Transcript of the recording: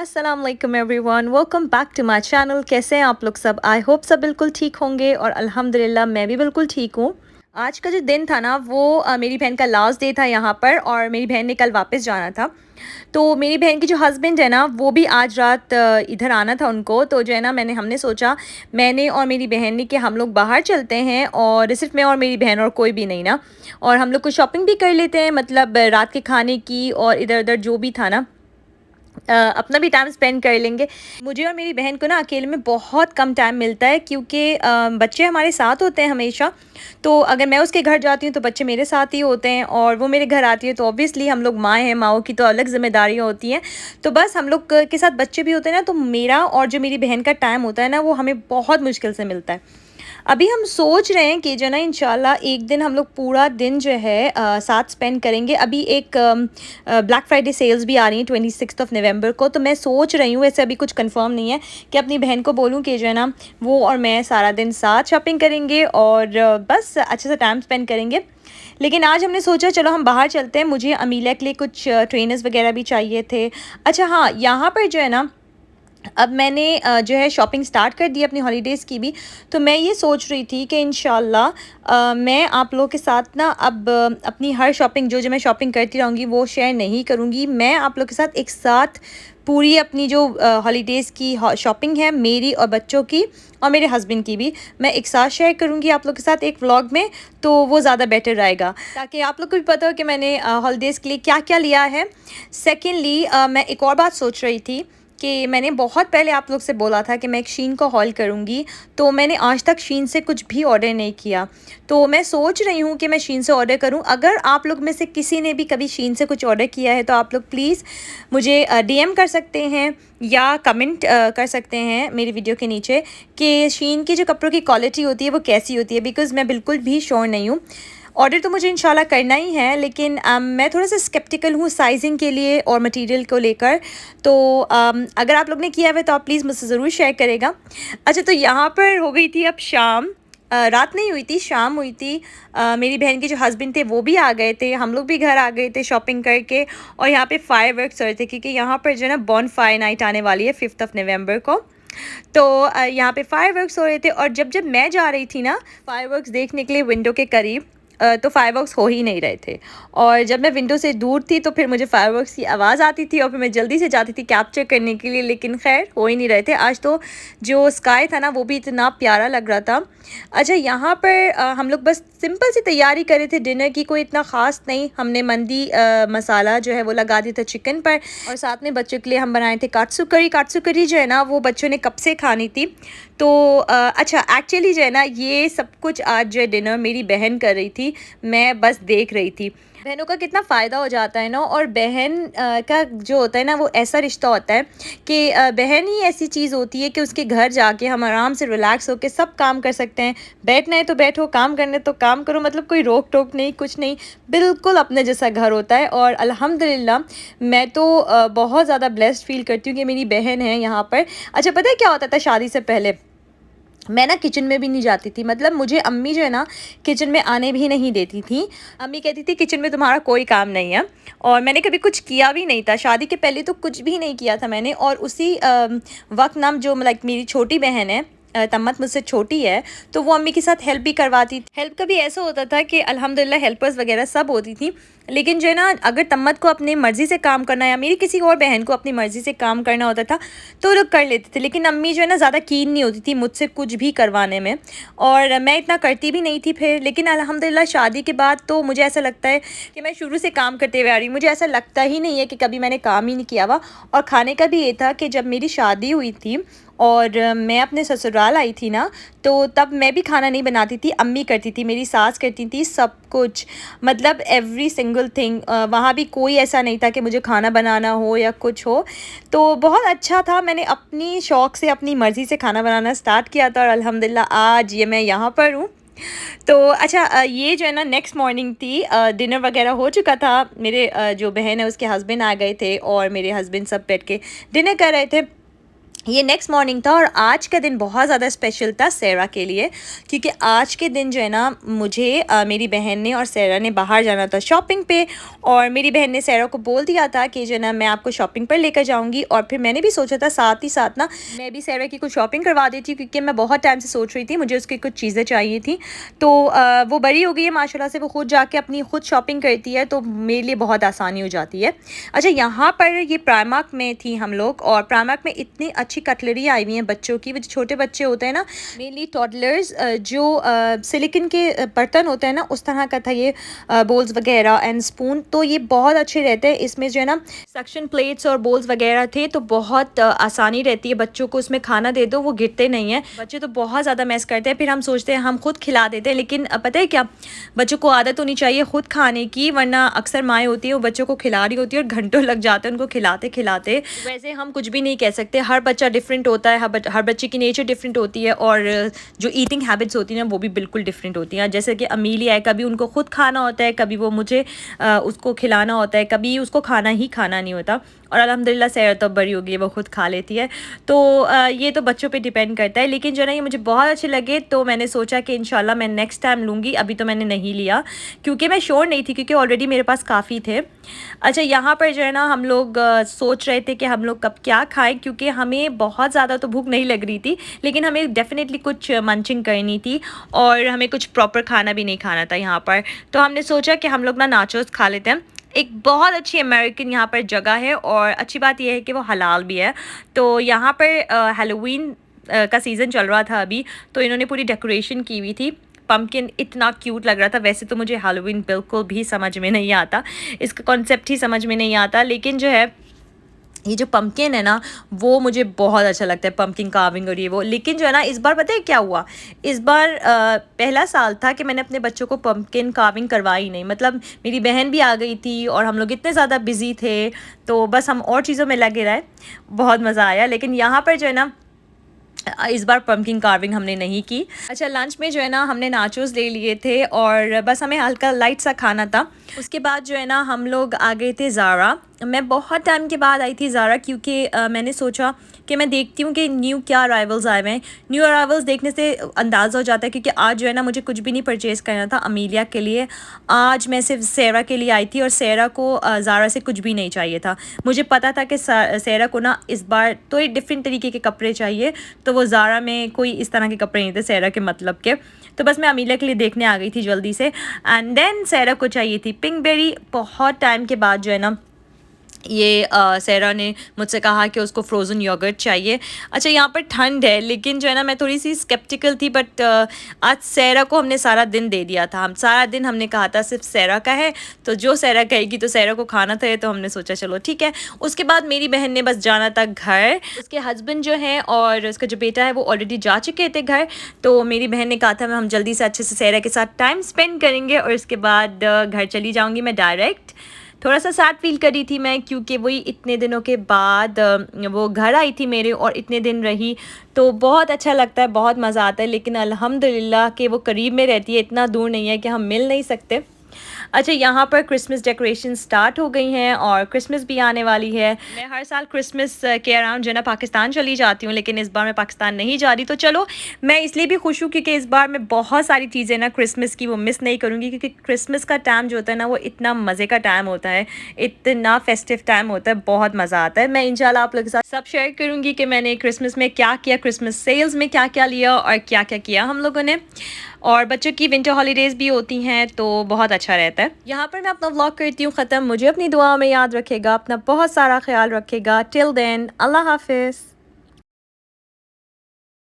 अस्सलाम वालेकुम everyone, welcome back to my channel. कैसे हैं आप लोग सब? आई होप सब बिल्कुल ठीक होंगे और अल्हम्दुलिल्लाह मैं भी बिल्कुल ठीक हूँ। आज का जो दिन था ना वो मेरी बहन का लास्ट डे था यहाँ पर, और मेरी बहन ने कल वापस जाना था। तो मेरी बहन की जो हस्बैंड है ना वो भी आज रात इधर आना था उनको। तो जो है ना हमने सोचा, मैंने और मेरी बहन ने, कि हम लोग बाहर चलते हैं, और सिर्फ मैं और मेरी बहन और कोई भी नहीं ना, और हम लोग कुछ शॉपिंग भी कर लेते हैं, मतलब रात के खाने की और इधर उधर जो भी था ना, अपना भी टाइम स्पेंड कर लेंगे। मुझे और मेरी बहन को ना अकेले में बहुत कम टाइम मिलता है, क्योंकि बच्चे हमारे साथ होते हैं हमेशा। तो अगर मैं उसके घर जाती हूँ तो बच्चे मेरे साथ ही होते हैं, और वो मेरे घर आती है तो ऑब्वियसली हम लोग माँ हैं, माँओं की तो अलग जिम्मेदारियाँ होती हैं। तो बस हम लोग के साथ बच्चे भी होते हैं ना, तो मेरा और जो मेरी बहन का टाइम होता है ना वो हमें बहुत मुश्किल से मिलता है। अभी हम सोच रहे हैं कि जो ना इंशाल्लाह एक दिन हम लोग पूरा दिन जो है साथ स्पेंड करेंगे। अभी एक ब्लैक फ्राइडे सेल्स भी आ रही हैं 26 नवंबर को। तो मैं सोच रही हूँ, वैसे अभी कुछ कंफर्म नहीं है, कि अपनी बहन को बोलूँ कि जो है ना वो और मैं सारा दिन साथ शॉपिंग करेंगे और बस अच्छे से टाइम स्पेंड करेंगे। लेकिन आज हमने सोचा चलो हम बाहर चलते हैं। मुझे अमीला के लिए कुछ ट्रेनर्स वगैरह भी चाहिए थे। अच्छा हाँ, यहाँ पर जो है ना अब मैंने जो है शॉपिंग स्टार्ट कर दी अपनी हॉलीडेज़ की भी। तो मैं ये सोच रही थी कि इंशाल्लाह मैं आप लोगों के साथ ना अब अपनी हर शॉपिंग जो जो मैं शॉपिंग करती रहूँगी वो शेयर नहीं करूँगी। मैं आप लोग के साथ एक साथ पूरी अपनी जो हॉलीडेज़ की शॉपिंग है, मेरी और बच्चों की और मेरे हस्बैंड की भी, मैं एक साथ शेयर करूँगी आप लोग के साथ एक व्लॉग में। तो वो ज़्यादा बेटर रहेगा, ताकि आप लोग को भी पता हो कि मैंने हॉलीडेज़ के लिए क्या क्या लिया है। सेकेंडली मैं एक और बात सोच रही थी कि मैंने बहुत पहले आप लोग से बोला था कि मैं एक शीन को हॉल करूँगी। तो मैंने आज तक शीन से कुछ भी ऑर्डर नहीं किया। तो मैं सोच रही हूँ कि मैं शीन से ऑर्डर करूँ। अगर आप लोग में से किसी ने भी कभी शीन से कुछ ऑर्डर किया है तो आप लोग प्लीज़ मुझे डीएम कर सकते हैं या कमेंट कर सकते हैं मेरी वीडियो के नीचे, कि शीन की जो कपड़ों की क्वालिटी होती है वो कैसी होती है। बिकॉज़ मैं बिल्कुल भी श्योर नहीं हूँ। ऑर्डर तो मुझे इंशाल्लाह करना ही है, लेकिन मैं थोड़ा सा स्केप्टिकल हूँ साइजिंग के लिए और मटेरियल को लेकर। तो अगर आप लोग ने किया हुआ है तो आप प्लीज़ मुझसे ज़रूर शेयर करेगा। अच्छा, तो यहाँ पर हो गई थी अब शाम। रात नहीं हुई थी, शाम हुई थी। मेरी बहन के जो हस्बैंड थे वो भी आ गए थे, हम लोग भी घर आ गए थे शॉपिंग करके। और यहाँ पे फायर वर्क्स हो रहे थे, क्योंकि यहाँ पर जो है ना बॉन फायर नाइट आने वाली है 5 नवंबर को। तो यहाँ पे फायर वर्क्स हो रहे थे, और जब जब मैं जा रही थी ना फायर वर्क्स देखने के लिए विंडो के करीब, तो फायरवर्क्स हो ही नहीं रहे थे। और जब मैं विंडो से दूर थी तो फिर मुझे फायरवर्क्स की आवाज़ आती थी, और फिर मैं जल्दी से जाती थी कैप्चर करने के लिए, लेकिन खैर हो ही नहीं रहे थे। आज तो जो स्काई था ना वो भी इतना प्यारा लग रहा था। अच्छा, यहाँ पर हम लोग बस सिंपल सी तैयारी कर रहे थे डिनर की, कोई इतना ख़ास नहीं। हमने मंदी मसाला जो है वो लगा दिया था चिकन पर, और साथ में बच्चों के लिए हम बनाए थे काटसू करी। काटसू करी जो है ना वो बच्चों ने कब से खानी थी। तो अच्छा, एक्चुअली जो है ना ये सब कुछ आज जो है डिनर मेरी बहन कर रही थी, मैं बस देख रही थी। बहनों का कितना फ़ायदा हो जाता है ना, और बहन का जो होता है ना वो ऐसा रिश्ता होता है कि बहन ही ऐसी चीज़ होती है कि उसके घर जाके हम आराम से रिलैक्स होकर सब काम कर सकते हैं। बैठना है तो बैठो, काम करना है तो काम करो, मतलब कोई रोक टोक नहीं, कुछ नहीं, बिल्कुल अपने जैसा घर होता है। और अल्हम्दुलिल्लाह मैं तो बहुत ज़्यादा ब्लेस्ड फील करती हूँ कि मेरी बहन है यहाँ पर। अच्छा, पता है क्या होता था शादी से पहले? मैं ना किचन में भी नहीं जाती थी, मतलब मुझे अम्मी जो है ना किचन में आने भी नहीं देती थी। अम्मी कहती थी किचन में तुम्हारा कोई काम नहीं है, और मैंने कभी कुछ किया भी नहीं था। शादी के पहले तो कुछ भी नहीं किया था मैंने। और उसी वक्त ना जो लाइक मेरी छोटी बहन है, तम्मत मुझसे छोटी है, तो वो अम्मी के साथ हेल्प भी करवाती थी। हेल्प कभी ऐसा होता था कि अल्हम्दुलिल्लाह हेल्पर्स वगैरह सब होती थी, लेकिन जो है ना अगर तम्मत को अपनी मर्ज़ी से काम करना या मेरी किसी और बहन को अपनी मर्ज़ी से काम करना होता था तो वो लोग कर लेते थे। लेकिन अम्मी जो है ना ज़्यादा कीन नहीं होती थी मुझसे कुछ भी करवाने में, और मैं इतना करती भी नहीं थी फिर। लेकिन अल्हम्दुलिल्लाह शादी के बाद तो मुझे ऐसा लगता है कि मैं शुरू से काम करते हुए आ रही हूँ। मुझे ऐसा लगता ही नहीं है कि कभी मैंने काम ही नहीं किया हुआ। और खाने का भी ये था कि जब मेरी शादी हुई थी और मैं अपने ससुराल आई थी ना, तो तब मैं भी खाना नहीं बनाती थी, अम्मी करती थी, मेरी सास करती थी सब कुछ, मतलब एवरी सिंगल थिंग। वहाँ भी कोई ऐसा नहीं था कि मुझे खाना बनाना हो या कुछ हो। तो बहुत अच्छा था, मैंने अपनी शौक़ से अपनी मर्ज़ी से खाना बनाना स्टार्ट किया था, और अल्हम्दुलिल्लाह आज ये मैं यहाँ पर हूँ। तो अच्छा, ये जो है ना नेक्स्ट मॉर्निंग थी, डिनर वगैरह हो चुका था। मेरे जो बहन है उसके हस्बैंड आ गए थे, और मेरे हस्बैंड सब बैठ के डिनर कर रहे थे। ये नेक्स्ट मॉर्निंग था और आज का दिन बहुत ज़्यादा स्पेशल था सेरा के लिए, क्योंकि आज के दिन जो है ना मुझे मेरी बहन ने और सेरा ने बाहर जाना था शॉपिंग पे। और मेरी बहन ने सेरा को बोल दिया था कि जो है ना मैं आपको शॉपिंग पर लेकर जाऊंगी। और फिर मैंने भी सोचा था साथ ही साथ ना मैं भी सेरा की कुछ शॉपिंग करवा देती हूँ, क्योंकि मैं बहुत टाइम से सोच रही थी, मुझे उसकी कुछ चीज़ें चाहिए थी। तो वो बड़ी हो गई है माशाल्लाह से, वो खुद जाके अपनी खुद शॉपिंग करती है, तो मेरे लिए बहुत आसानी हो जाती है। अच्छा, यहाँ पर ये प्राइमार्क में थी हम लोग, और प्राइमार्क में इतनी अच्छी कटलरी आई हुई है बच्चों की। वो जो छोटे बच्चे होते हैं ना, मेनली टॉडलर्स, जो सिलिकन के बर्तन होते हैं ना, उस तरह का था ये बोल्स वगैरह एंड स्पून। तो ये बहुत अच्छे रहते हैं। इसमें जो है ना सक्शन प्लेट्स और बोल्स वगैरह थे, तो बहुत आसानी रहती है बच्चों को उसमें खाना दे दो, वो गिरते नहीं हैं। बच्चे तो बहुत ज़्यादा मैस करते हैं, फिर हम सोचते हैं हम खुद खिला देते हैं, लेकिन पता है क्या, बच्चों को आदत होनी चाहिए खुद खाने की, वरना अक्सर माएँ होती हैं वो बच्चों को खिला रही होती है और घंटों लग जाते हैं उनको खिलाते खिलाते। वैसे हम कुछ भी नहीं कह सकते, हर बच्चा डिफरेंट होता है, हर बच्चे की नेचर डिफरेंट होती है, और जो ईटिंग हैबिट्स होती हैं वो भी बिल्कुल डिफरेंट होती हैं। जैसे कि अमीलिया है, कभी उनको खुद खाना होता है, कभी वो मुझे उसको खिलाना होता है, कभी उसको खाना ही खाना नहीं होता। और अल्हम्दुलिल्लाह सेरा तो बड़ी हो गई है, वो खुद खा लेती है। तो ये तो बच्चों पे डिपेंड करता है, लेकिन जो है ना ये मुझे बहुत अच्छे लगे, तो मैंने सोचा कि इंशाल्लाह मैं नेक्स्ट टाइम लूँगी। अभी तो मैंने नहीं लिया क्योंकि मैं श्योर नहीं थी, क्योंकि ऑलरेडी मेरे पास काफ़ी थे। अच्छा, यहाँ पर जो है ना हम लोग सोच रहे थे कि हम लोग कब क्या खाएं, क्योंकि हमें बहुत ज़्यादा तो भूख नहीं लग रही थी, लेकिन हमें डेफिनेटली कुछ मंचिंग करनी थी और हमें कुछ प्रॉपर खाना भी नहीं खाना था यहाँ पर। तो हमने सोचा कि हम लोग ना नाचोस खा लेते हैं। एक बहुत अच्छी अमेरिकन यहाँ पर जगह है, और अच्छी बात यह है कि वो हलाल भी है। तो यहाँ पर हैलोवीन का सीज़न चल रहा था अभी, तो इन्होंने पूरी डेकोरेशन की हुई थी। पम्पकिन इतना क्यूट लग रहा था। वैसे तो मुझे हैलोवीन बिल्कुल भी समझ में नहीं आता, इसका कॉन्सेप्ट ही समझ में नहीं आता, लेकिन जो है ये जो पम्पकिन है ना वो मुझे बहुत अच्छा लगता है, पम्पकिन कार्विंग और ये वो। लेकिन जो है ना इस बार पता है क्या हुआ, इस बार पहला साल था कि मैंने अपने बच्चों को पम्पकिन कार्विंग करवाई नहीं। मतलब मेरी बहन भी आ गई थी और हम लोग इतने ज़्यादा बिजी थे, तो बस हम और चीज़ों में लगे रहे। बहुत मज़ा आया, लेकिन यहाँ पर जो है ना इस बार पम्पकिन कार्विंग हमने नहीं की। अच्छा, लंच में जो है ना हमने नाचोस ले लिए थे और बस हमें हल्का लाइट सा खाना था। उसके बाद जो है ना हम लोग आ गए थे ज़ारा। मैं बहुत टाइम के बाद आई थी ज़ारा, क्योंकि मैंने सोचा कि मैं देखती हूँ कि न्यू क्या अराइवल्स आए हुए हैं। न्यू अराइवल्स देखने से अंदाज़ा हो जाता है, क्योंकि आज जो है ना मुझे कुछ भी नहीं परचेज़ करना था अमीलिया के लिए। आज मैं सिर्फ सेरा के लिए आई थी, और सेरा को ज़ारा से कुछ भी नहीं चाहिए था। मुझे पता था कि सेरा को ना इस बार तो एक डिफरेंट तरीके के कपड़े चाहिए, तो वो ज़ारा में कोई इस तरह के कपड़े नहीं थे सेरा के मतलब के। तो बस मैं अमीलिया के लिए देखने आ गई थी जल्दी से। एंड देन सेरा को चाहिए थी पिंकबेरी। बहुत टाइम के बाद जो है ना ये सेरा ने मुझसे कहा कि उसको फ्रोज़न योगर्ट चाहिए। अच्छा, यहाँ पर ठंड है, लेकिन जो है ना मैं थोड़ी सी स्केप्टिकल थी, बट आज सेरा को हमने सारा दिन दे दिया था। हम सारा दिन हमने कहा था सिर्फ सेरा का है, तो जो सेरा कहेगी तो सेरा को खाना था, तो हमने सोचा चलो ठीक है। उसके बाद मेरी बहन ने बस जाना था घर। उसके हस्बैंड जो हैं और उसका जो बेटा है वो ऑलरेडी जा चुके थे घर, तो मेरी बहन ने कहा था हम जल्दी से अच्छे से सेरा के साथ टाइम स्पेंड करेंगे, और उसके बाद घर चली जाऊँगी मैं डायरेक्ट। थोड़ा सा सैड फील करी थी मैं, क्योंकि वही इतने दिनों के बाद वो घर आई थी मेरे और इतने दिन रही, तो बहुत अच्छा लगता है, बहुत मज़ा आता है। लेकिन अल्हम्दुलिल्लाह कि वो करीब में रहती है, इतना दूर नहीं है कि हम मिल नहीं सकते। अच्छा, यहाँ पर क्रिसमस डेकोरेशन स्टार्ट हो गई हैं और क्रिसमस भी आने वाली है। मैं हर साल क्रिसमस के अराउंड जो है ना पाकिस्तान चली जाती हूँ, लेकिन इस बार मैं पाकिस्तान नहीं जा रही। तो चलो, मैं इसलिए भी खुश हूँ क्योंकि इस बार मैं बहुत सारी चीज़ें ना क्रिसमस की वो मिस नहीं करूँगी, क्योंकि क्रिसमस का टाइम जो होता है ना वो इतना मज़े का टाइम होता है, इतना फेस्टिव टाइम होता है, बहुत मज़ा आता है। मैं इंशाल्लाह आप लोगों के साथ सब शेयर करूँगी कि मैंने क्रिसमस में क्या किया, क्रिसमस सेल्स में क्या क्या लिया और क्या क्या किया हम लोगों ने। और बच्चों की विंटर हॉलीडेज़ भी होती हैं, तो बहुत अच्छा रहता है। यहाँ पर मैं अपना व्लॉग करती हूँ ख़त्म। मुझे अपनी दुआ में याद रखेगा, अपना बहुत सारा ख्याल रखेगा। टिल देन, अल्लाह हाफिज़।